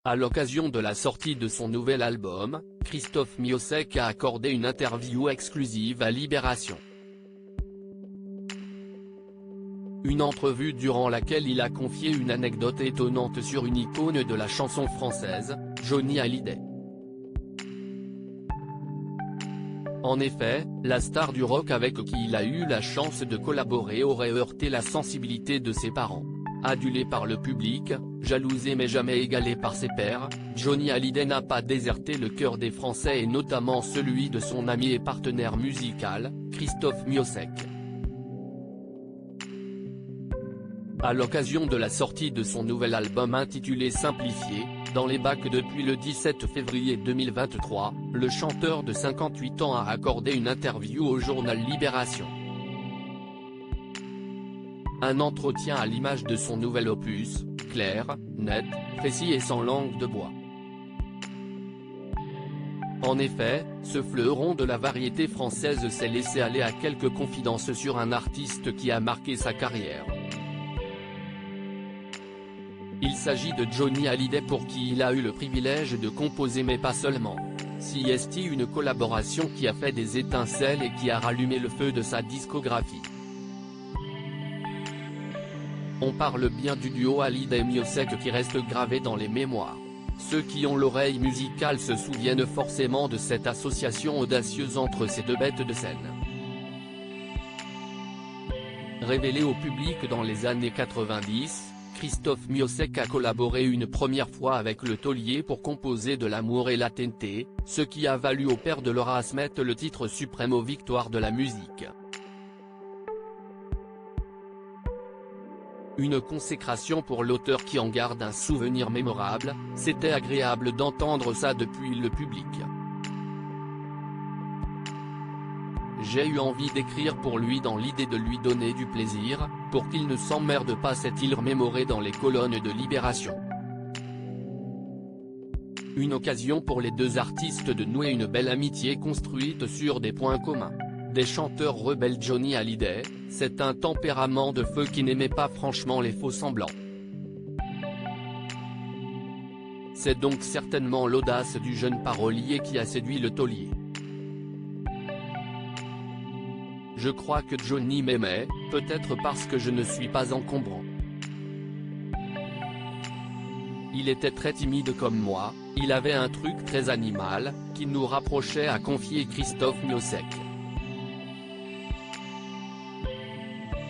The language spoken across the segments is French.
À l'occasion de la sortie de son nouvel album, Christophe Miossec a accordé une interview exclusive à Libération. Une entrevue durant laquelle il a confié une anecdote étonnante sur une icône de la chanson française, Johnny Hallyday. En effet, la star du rock avec qui il a eu la chance de collaborer aurait heurté la sensibilité de ses parents. Adulé par le public, jalousé mais jamais égalé par ses pairs, Johnny Hallyday n'a pas déserté le cœur des Français et notamment celui de son ami et partenaire musical, Christophe Miossec. À l'occasion de la sortie de son nouvel album intitulé Simplifié, dans les bacs depuis le 17 février 2023, le chanteur de 58 ans a accordé une interview au journal Libération. Un entretien à l'image de son nouvel opus, clair, net, précis et sans langue de bois. En effet, ce fleuron de la variété française s'est laissé aller à quelques confidences sur un artiste qui a marqué sa carrière. Il s'agit de Johnny Hallyday pour qui il a eu le privilège de composer mais pas seulement. CST, une collaboration qui a fait des étincelles et qui a rallumé le feu de sa discographie. On parle bien du duo Hallyday-Miossec qui reste gravé dans les mémoires. Ceux qui ont l'oreille musicale se souviennent forcément de cette association audacieuse entre ces deux bêtes de scène. Révélé au public dans les années 90, Christophe Miossec a collaboré une première fois avec le taulier pour composer de l'amour et la TNT, ce qui a valu au père de Laura Smet le titre suprême aux victoires de la musique. Une consécration pour l'auteur qui en garde un souvenir mémorable, c'était agréable d'entendre ça depuis le public. J'ai eu envie d'écrire pour lui dans l'idée de lui donner du plaisir, pour qu'il ne s'emmerde pas, s'est-il remémoré dans les colonnes de Libération. Une occasion pour les deux artistes de nouer une belle amitié construite sur des points communs. Des chanteurs rebelles. Johnny Hallyday, c'est un tempérament de feu qui n'aimait pas franchement les faux-semblants. C'est donc certainement l'audace du jeune parolier qui a séduit le taulier. Je crois que Johnny m'aimait, peut-être parce que je ne suis pas encombrant. Il était très timide comme moi, il avait un truc très animal, qui nous rapprochait, a confié Christophe Miossec.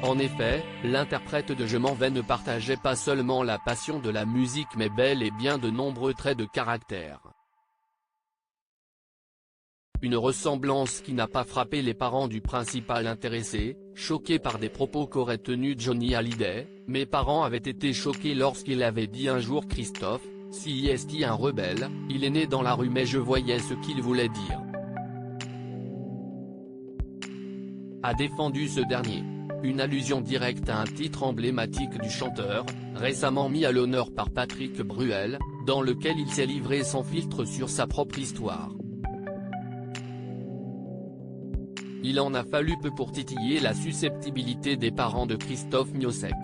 En effet, l'interprète de Je m'en vais ne partageait pas seulement la passion de la musique mais bel et bien de nombreux traits de caractère. Une ressemblance qui n'a pas frappé les parents du principal intéressé, choqués par des propos qu'aurait tenus Johnny Hallyday. Mes parents avaient été choqués lorsqu'il avait dit un jour Christophe, si est un rebelle, il est né dans la rue mais je voyais ce qu'il voulait dire. A défendu ce dernier. Une allusion directe à un titre emblématique du chanteur, récemment mis à l'honneur par Patrick Bruel, dans lequel il s'est livré sans filtre sur sa propre histoire. Il en a fallu peu pour titiller la susceptibilité des parents de Christophe Miossec.